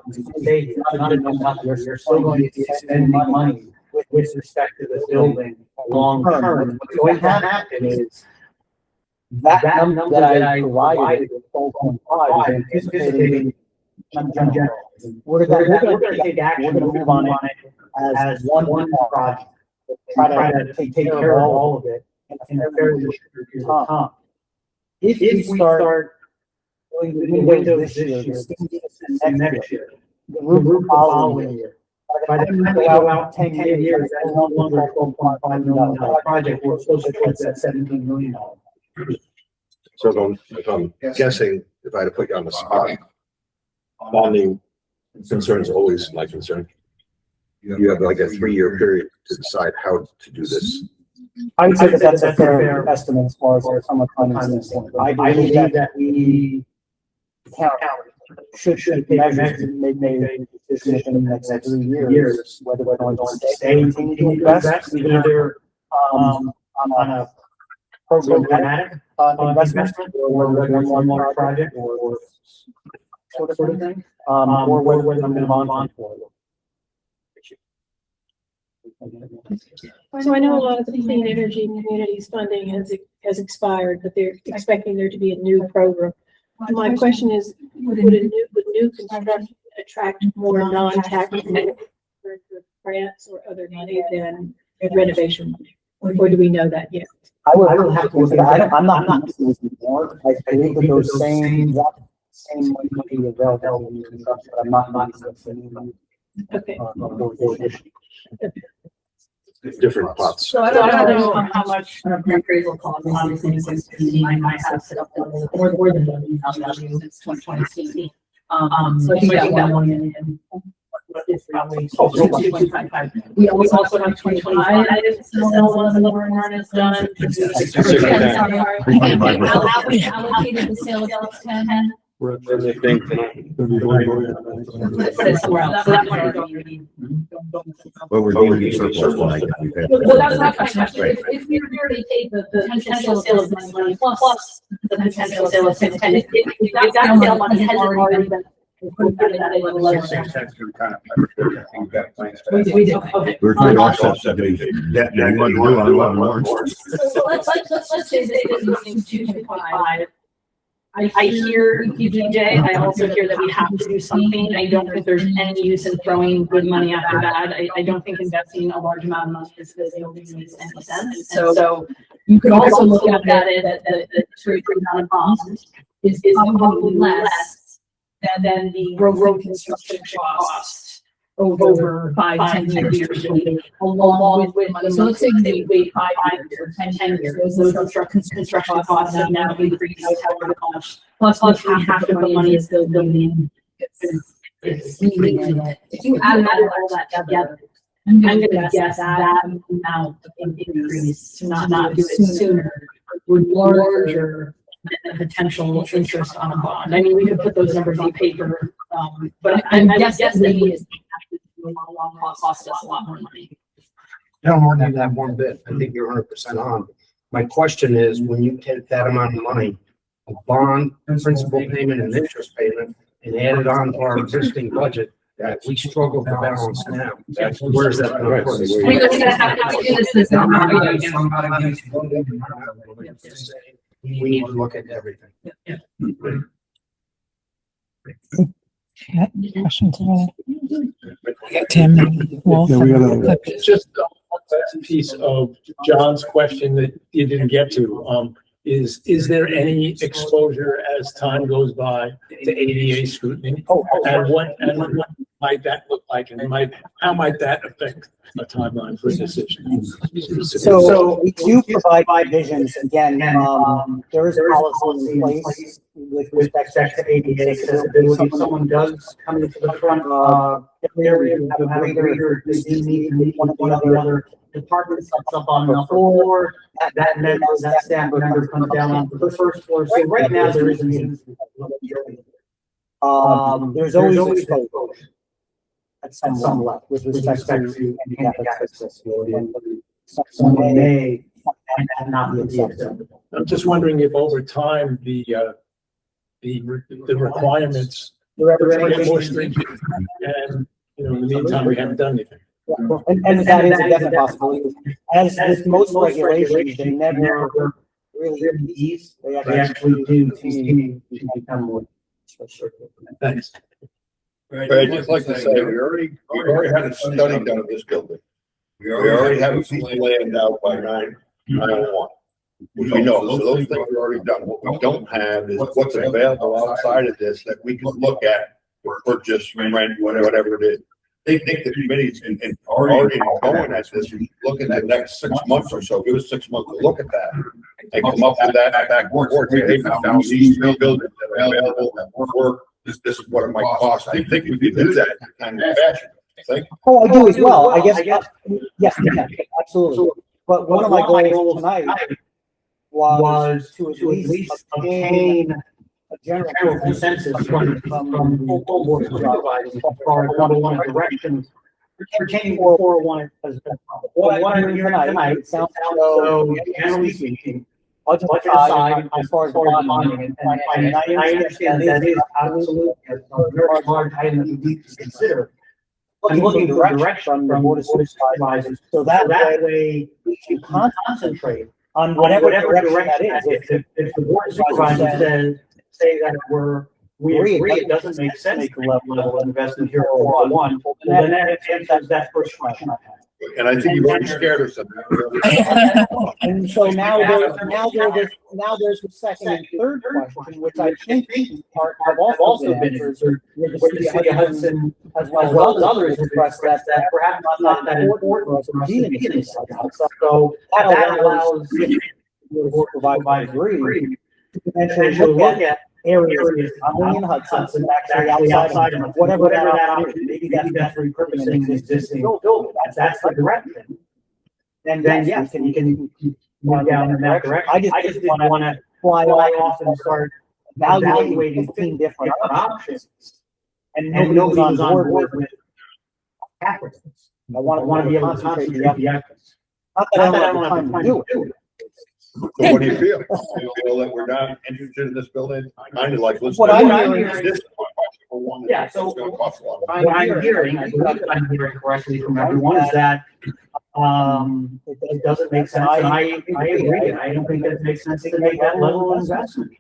you're still going to be spending money with respect to the building long term. What's going to happen is that number that I provided, 12.5, is anticipating in general. We're going to take action, we're going to move on it as one project. Try to take care of all of it in a very short period of time. If we start doing the windows this year, next year, the roof following year, by the time we go out 10 years, that's no longer a $12.5 million project, we're supposed to put that $17 million. So if I'm guessing, if I had to put you on the spot, bonding concerns always my concern. You have like a 3-year period to decide how to do this. I would say that that's a fair estimate as far as how much money is in it. I believe that we should measure and make a decision in the next 3 years, whether we're going to stay anything to invest, either on a programmatic investment, or whether we're doing one more project, or sort of thing, or whether we're going to move on for it. So I know a lot of the clean energy communities funding has expired, but they're expecting there to be a new program. My question is, would new construction attract more non-tax grants or other money than renovation money? Or do we know that yet? I would have to look at it. I'm not more. I believe that those same money would be available in construction, but I'm not. Okay. Different plots. So I don't know how much appraisal costs, obviously, since I might have set up more than $1,000 since 2020. So I think that one in is probably 2.55. We also have 2025. I just sell one of the warrant is done. Allocated the sale of 10. Where they think Put it somewhere else. So that one I don't really. Well, we're going to be surplus like we've had. Well, that's my question. If we were to take the potential sale of this money plus the potential sale of 10, if that sale money hasn't already been. We do, okay. We're trying to offset the debt that we want to do on a lot of warrants. So let's say that this is 2.5. I hear PJ, I also hear that we have to do something. I don't think there's any use in throwing good money after bad. I don't think investing a large amount of money is makes any sense. So you could also look at that the trade amount of cost is probably less than the road construction cost over 5-10 years, along with money. So let's say they wait 5 years or 10 years. Those construction costs have now increased however much. Plus we have to put money is still building. It's leaving in it. If you add all that together, I'm gonna guess that amount of increase to not do it sooner would larger the potential interest on a bond. I mean, we could put those numbers on paper, but I'm guessing it's cost us a lot more money. I don't argue that one bit. I think you're 100% on. My question is, when you take that amount of money, a bond, principal payment and interest payment, and add it on to our existing budget, that we struggle to balance now, where's that going to put us? We're gonna have to do this number again. We need to look at everything. Question today. Tim. Wolf. Yeah, we gotta, Just a piece of John's question that you didn't get to, is there any exposure as time goes by to ADA scrutiny? And what might that look like, and how might that affect a timeline for a decision? So we do provide visions, again, there is a policy in place with respect to ADA accessibility. If someone does come into the front, area, you have a greater, they need to meet one of the other departments up on the floor, that staff member comes down on the first floor. So right now, there isn't any. There's always exposure at some level with respect to handicap accessibility. Some may not be acceptable. I'm just wondering if over time, the requirements get more stringent, and, you know, in the meantime, we haven't done anything. And that is a definite possibility. As with most regulations, they never really ease. They actually do to become more. Thanks. But I'd just like to say, we've already had a study done of this building. We already have a piece of land out by 901. Which we know, so those things are already done. What we don't have is what's available outside of this that we can look at for purchase, rent, whatever it is. They think the committee's and already going at this, look at the next 6 months or so, give us 6 months to look at that. And come up with that back work, say, hey, now these three buildings that are available that work, this is what it might cost. I think we could do that in kind of fashion, I think. Oh, I do as well. I guess, yes, absolutely. But one of my goals tonight was to at least obtain a general consensus from full board supervisors as far as number one direction pertaining to 401. What I'm hearing tonight, it sounds as though, generally speaking, budget aside, as far as bonding, and I understand that is absolutely a very large item that we need to consider. I'm looking direction from the board of supervisors, so that way we can concentrate on whatever direction that is. If the board of supervisors say that we agree it doesn't make sense to level of investment here for 401, then that answers that first question I had. And I think you've already scared us of that. And so now there's the second and third question, which I think have also been answered. Where the city of Hudson, as well as others, expressed that perhaps not that important for us to be in this. So that allows the board of supervisors to potentially look at areas, not only in Hudson, but actually outside of whatever that option is. Maybe that's repurposing an existing building. That's the direction. And then yes, you can move down in that direction. I just didn't want to fly off and start evaluating 15 different options. And nobody's on board with efforts. I want to be able to concentrate the efforts. Not that I don't have the time to do it. So what do you feel? Do you feel that we're not interested in this building? Kind of like, let's. What I'm hearing is this one. Yeah, so It's gonna cost a lot. what I'm hearing, I believe I'm hearing correctly from everyone, is that, it doesn't make sense, and I agree, I don't think that makes sense to make that level of investment.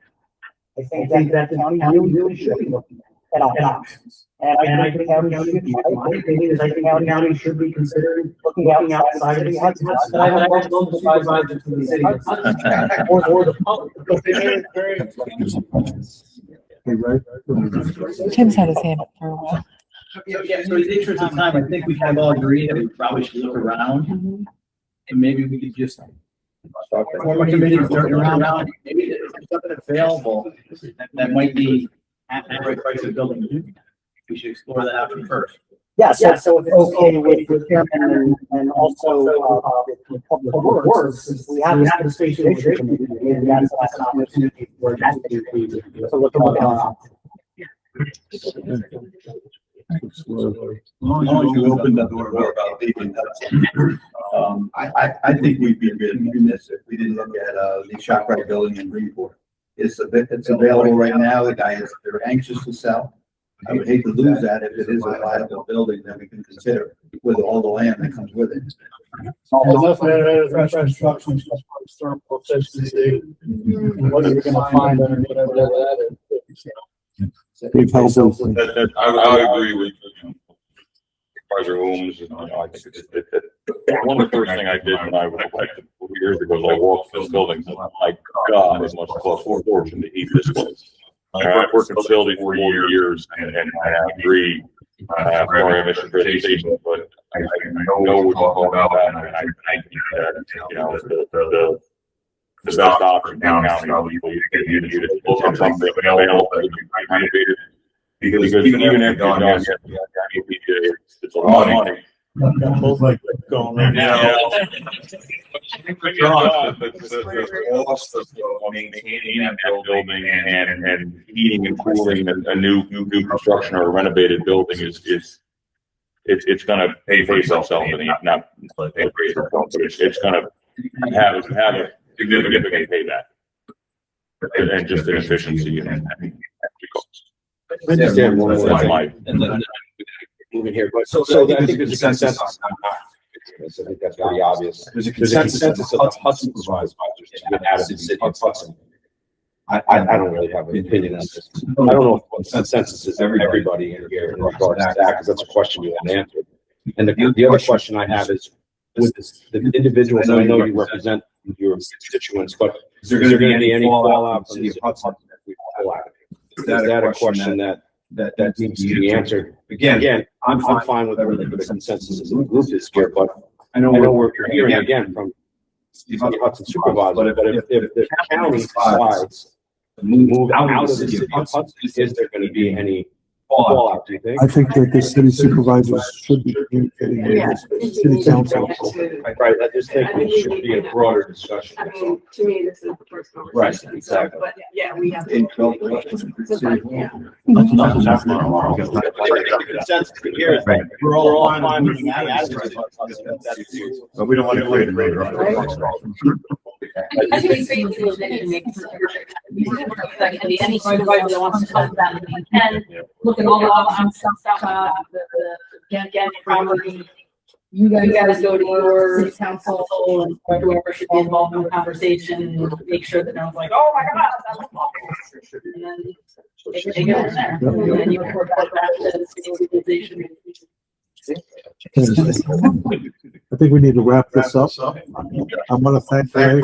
I think that the county really should be looking at options. And I think county should be, my opinion is I think county should be considering looking outside of the Hudson. And I don't know the supervisors to the city of Hudson, or the public. Tim's had his hand up for a while. Yeah, so in the interest of time, I think we kind of all agree that we probably should look around, and maybe we could just form a committee, turn around, maybe there's something available that might be at the right price of building. We should explore that option first. Yeah, so if it's okay with the chairman and also, with Public Works, we have the Spatialization Committee, and that's an opportunity for that to look at our As long as you open the door about leaving, I think we'd be remiss if we didn't look at, the ShopRite building in Greenport. It's available right now. The guy is, they're anxious to sell. I would hate to lose that if it is a viable building that we can consider with all the land that comes with it. Construction, what are we gonna find underneath that? We've helped them. I agree with, Kaiser Homes, and I think one of the first thing I did when I was elected 4 years ago was I walked this building, and my God, it must cost a fortune to heat this place. I've worked in facility for 4 years, and I agree, for emission presentation, but I know we're talking about that, and I think that, you know, the best option now is probably you to look at something available that you might renovated. Because even if you're done, it's a lot of money. Both like going right now. The cost of maintaining that building and heating and cooling a new construction or a renovated building is it's gonna pay for itself in the not pay for itself, but it's gonna have a significant payback. And just inefficiency and cost. I understand one more That's thing. my. Moving here, but so I think there's a consensus. I think that's pretty obvious. There's a consensus of the Hudson supervisors to get out of the city of Hudson. I don't really have an opinion on this. I don't know what the consensus is everybody in here in regards to that, because that's a question you haven't answered. And the other question I have is with the individuals, and I know you represent your constituents, but is there going to be any fallout from the Hudson if we pull out? Is that a question that needs to be answered? Again, I'm fine with whatever the consensus is in the group is here, but I know we're hearing again from the Hudson supervisor, but if the county decides to move out of the city of Hudson, is there going to be any fallout, do you think? I think that the city supervisors should be communicating with the city council. Right, I just think it should be a broader discussion. I mean, to me, this is the first conversation. Right, exactly. But yeah, we have. In Yeah. We're all fine with But we don't want to play the radar. I think it's basically that you make that can be any supervisor that wants to talk about it, you can look at all the options, again, probably you guys go to your city council and whoever should be involved in the conversation, make sure that no one's like, oh my God, that's awful. And then they get in there, and then you report back to the city organization. I think we need to wrap this up. I want to thank Ray.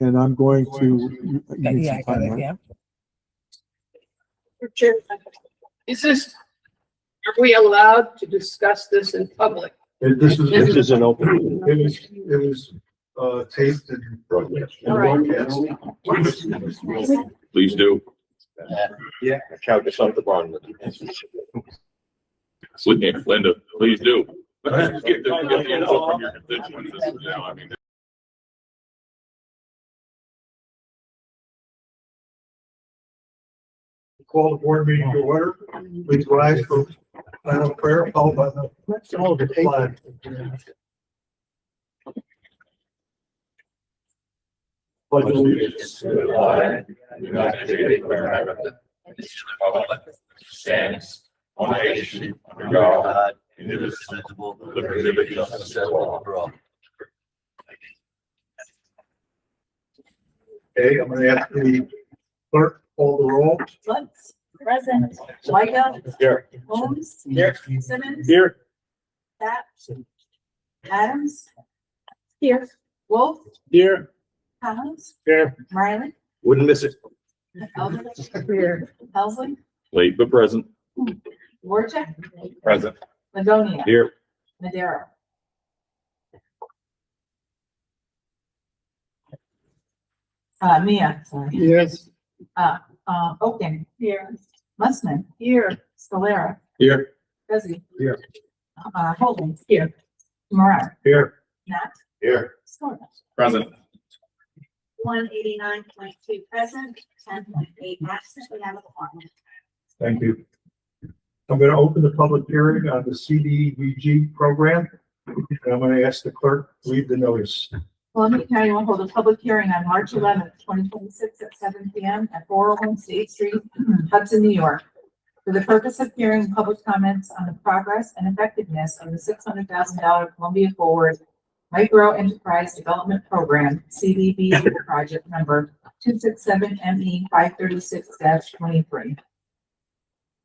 And I'm going to. you need some time, right? Chair, is this, are we allowed to discuss this in public? This is an open. It was taped and broadcast. Please do. Yeah. Count this on the barn. Linda, please do. Get the input from your constituents. This is, you know, I mean. Call the board meeting to order. Please rise for final prayer, followed by the flag. Pledge allegiance to the flag of the United States of America, and to the republic that stands one nation under God, indivisible, with liberty and justice for all. Okay, I'm gonna ask the clerk, call the roll. Lutz, present. Micah. Here. Holmes. Here. Simmons. Here. Pat. Adams. Here. Wolf. Here. Collins. Here. Riley. Wouldn't miss it. Eldridge. Here. Helsley. Late but present. Warcheck. Present. Livonia. Here. Madera. Mia, sorry. Yes. Oaken. Here. Musman. Here. Scalera. Here. Bezzy. Here. Holden. Here. Moran. Here. Nat. Here. Scola. Present. 189.2 present, 10.8 absent. We have a quorum. Thank you. I'm going to open the public hearing on the CDBG program. And I'm going to ask the clerk to read the notice. Columbia County will hold a public hearing on March 11th, 2026 at 7 p.m. at 401 State Street, Hudson, New York, for the purpose of hearing public comments on the progress and effectiveness of the $600,000 Columbia Forward Micro Enterprise Development Program, CDBG project number 267ME 536-23.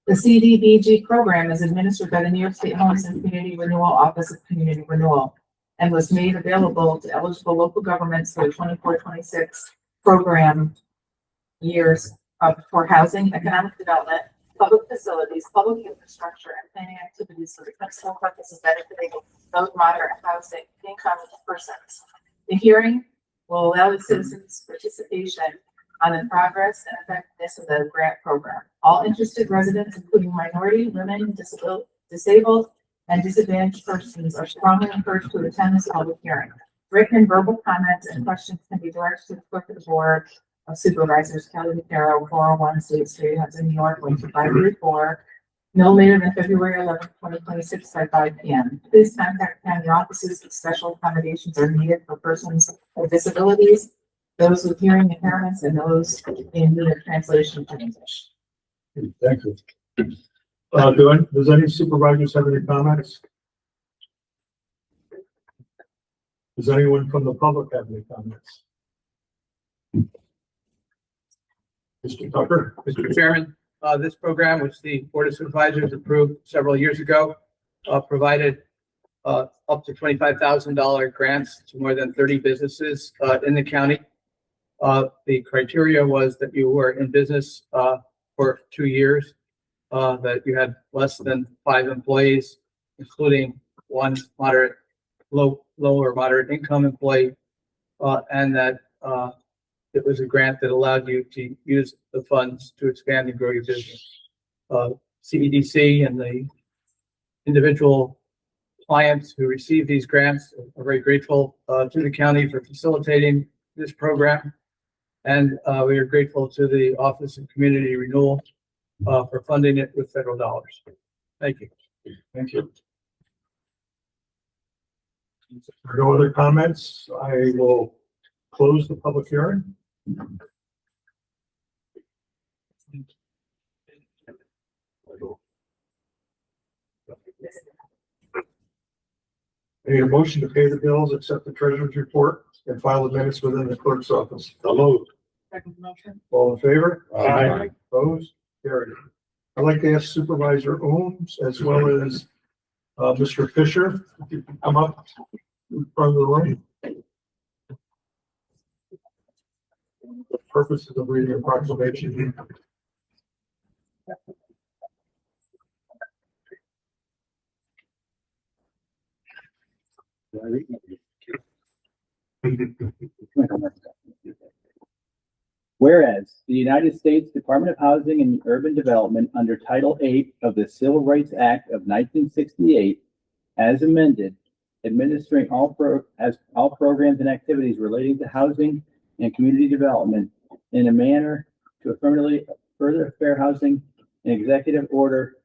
The CDBG program is administered by the New York State Homes and Community Renewal Office of Community Renewal and was made available to eligible local governments for the 24-26 program years for housing, economic development, public facilities, public infrastructure, and planning activities for the principal purposes benefiting those moderate housing income persons. The hearing will allow the citizens' participation on the progress and effectiveness of the grant program. All interested residents, including minority, women, disabled, and disadvantaged persons, are strongly encouraged to attend this public hearing. Written and verbal comments and questions can be directed to the clerk of the Board of Supervisors, Kelly McCarroll, 401 State Street, Hudson, New York, 12534, no later than February 11th, 2026 by 5 p.m. Please contact county offices if special accommodations are needed for persons with disabilities, those with hearing impairments, and those in need of translation to English. Thank you. Does any supervisors have any comments? Does anyone from the public have any comments? Mr. Tucker? Mr. Chairman, this program, which the Board of Supervisors approved several years ago, provided up to $25,000 grants to more than 30 businesses in the county. The criteria was that you were in business for 2 years, that you had less than 5 employees, including one low or moderate income employee, and that it was a grant that allowed you to use the funds to expand and grow your business. CEDC and the individual clients who receive these grants are very grateful to the county for facilitating this program. And we are grateful to the Office of Community Renewal for funding it with federal dollars. Thank you. Thank you. If there are no other comments, I will close the public hearing. I need a motion to pay the bills, accept the treasurer's report, and file the minutes within the clerk's office. So moved. Second motion. All in favor? Aye. Opposed? Carried. I'd like to ask Supervisor Ohms as well as Mr. Fisher, if you can come up in front of the room. For purposes of reading a proclamation. Whereas the United States Department of Housing and Urban Development under Title VIII of the Civil Rights Act of 1968, as amended, administering all programs and activities relating to housing and community development in a manner to affirmatively further fair housing and Executive Order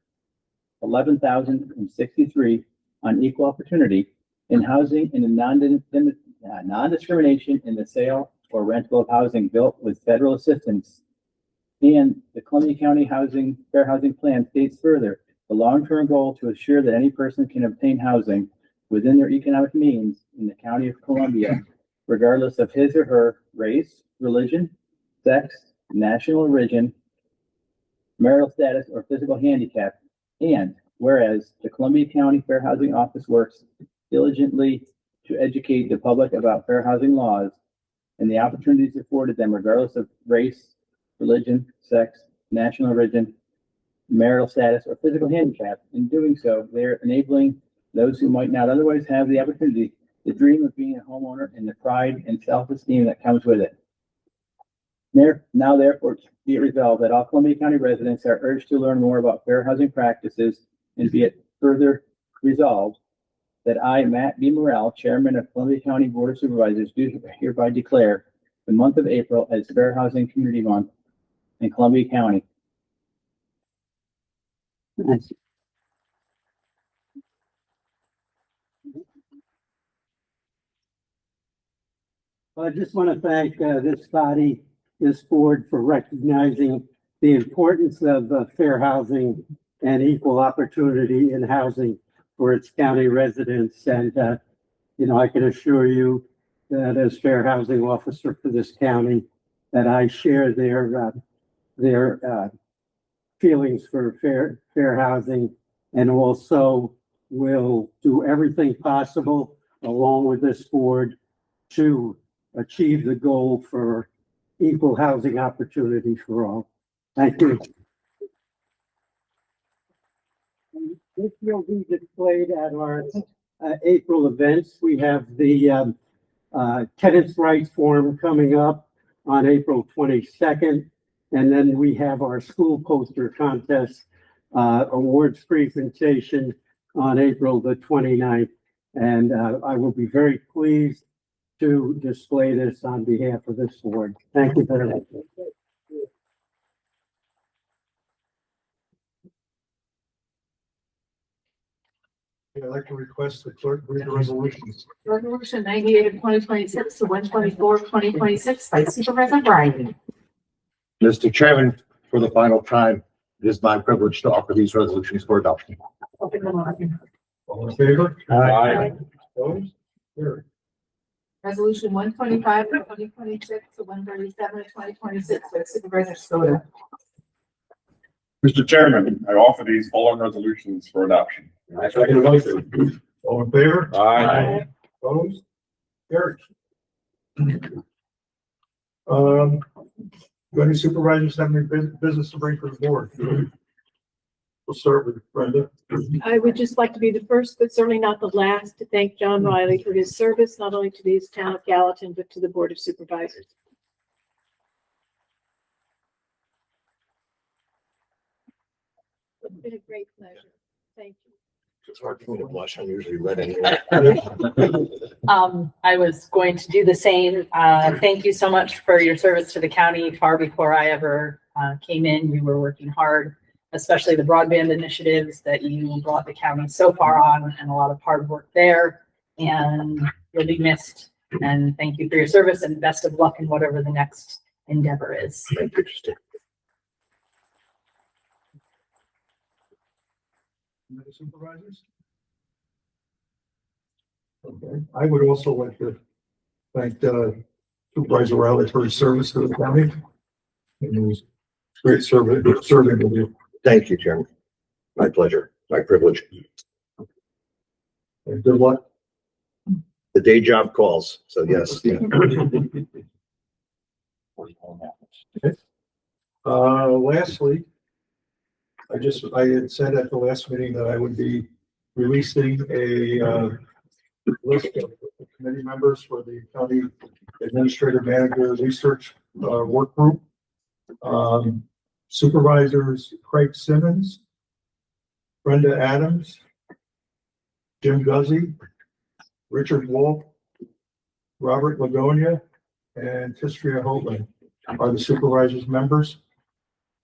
11,063 on equal opportunity in housing and non-discrimination in the sale or rental of housing built with federal assistance. And the Columbia County Fair Housing Plan states further, the long-term goal to assure that any person can obtain housing within their economic means in the County of Columbia, regardless of his or her race, religion, sex, national origin, marital status, or physical handicap. And whereas the Columbia County Fair Housing Office works diligently to educate the public about fair housing laws and the opportunities afforded them regardless of race, religion, sex, national origin, marital status, or physical handicap. In doing so, they're enabling those who might not otherwise have the opportunity to dream of being a homeowner and the pride and self-esteem that comes with it. Now therefore be it resolved that all Columbia County residents are urged to learn more about fair housing practices, and be it further resolved that I, Matt B. Morrell, Chairman of Columbia County Board of Supervisors, do hereby declare the month of April as Fair Housing Community Month in Columbia County. I just want to thank this body, this board, for recognizing the importance of fair housing and equal opportunity in housing for its county residents. And, I can assure you that as fair housing officer for this county, that I share their feelings for fair housing, and also will do everything possible along with this board to achieve the goal for equal housing opportunity for all. Thank you. This will be displayed at our April events. We have the tenants' rights forum coming up on April 22nd. And then we have our school poster contest awards presentation on April the 29th. And I will be very pleased to display this on behalf of this board. Thank you very much. I'd like to request the clerk read the resolutions. Resolution 98 of 2026 to 124 of 2026 by Supervisor Bryan. Mr. Chairman, for the final time, it is my privilege to offer these resolutions for adoption. Open them up. All in favor? Aye. Opposed? Carried. Resolution 125 of 2026 to 137 of 2026 by Supervisor Skoda. Mr. Chairman, I offer these following resolutions for adoption. I second the motion. All in favor? Aye. Opposed? Carried. Do any supervisors have any business to bring to the board? We'll start with Brenda. I would just like to be the first, but certainly not the last, to thank John Riley for his service, not only to the town of Gallatin, but to the Board of Supervisors. It's been a great pleasure. Thank you. It's hard for me to blush. I'm usually red anyway. I was going to do the same. Thank you so much for your service to the county. Far before I ever came in, you were working hard, especially the broadband initiatives that you brought the county so far on, and a lot of hard work there, and you'll be missed. And thank you for your service, and best of luck in whatever the next endeavor is. Thank you, Christine. Any supervisors? Okay, I would also like to thank Supervisor Riley for his service to the county. And it was great serving with you. Thank you, Chairman. My pleasure, my privilege. And good luck. The day job calls, so yes. Lastly, I had said at the last meeting that I would be releasing a list of committee members for the County Administrator Manager Research Work Group. Supervisors Craig Simmons, Brenda Adams, Jim Guzzi, Richard Wolf, Robert Lagonia, and Tistria Holtman are the supervisors members.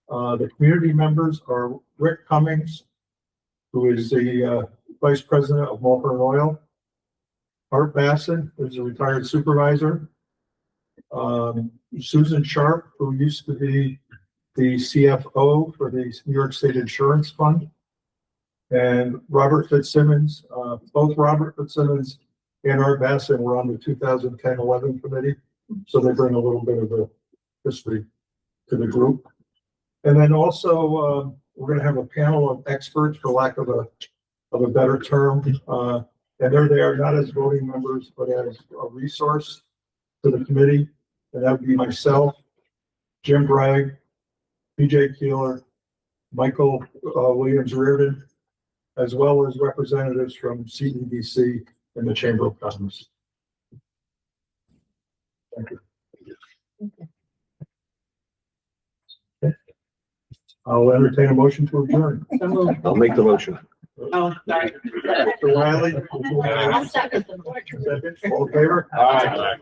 The community members are Rick Cummings, who is the Vice President of Mulfern Oil, Art Basson, who's a retired supervisor, Susan Sharp, who used to be the CFO for the New York State Insurance Fund, and Robert Fitzsimmons. Both Robert Fitzsimmons and Art Basson were on the 2010-11 committee, so they bring a little bit of a history to the group. And then also, we're going to have a panel of experts, for lack of a better term, and they're there not as voting members, but as a resource to the committee. And that would be myself, Jim Bragg, PJ Keeler, Michael Williams Reardon, as well as representatives from CEDC and the Chamber of Commerce. Thank you. I'll entertain a motion to adjourn. I'll make the motion. Oh, sorry. Mr. Wiley? I'll second the motion. Second, all in favor? Aye.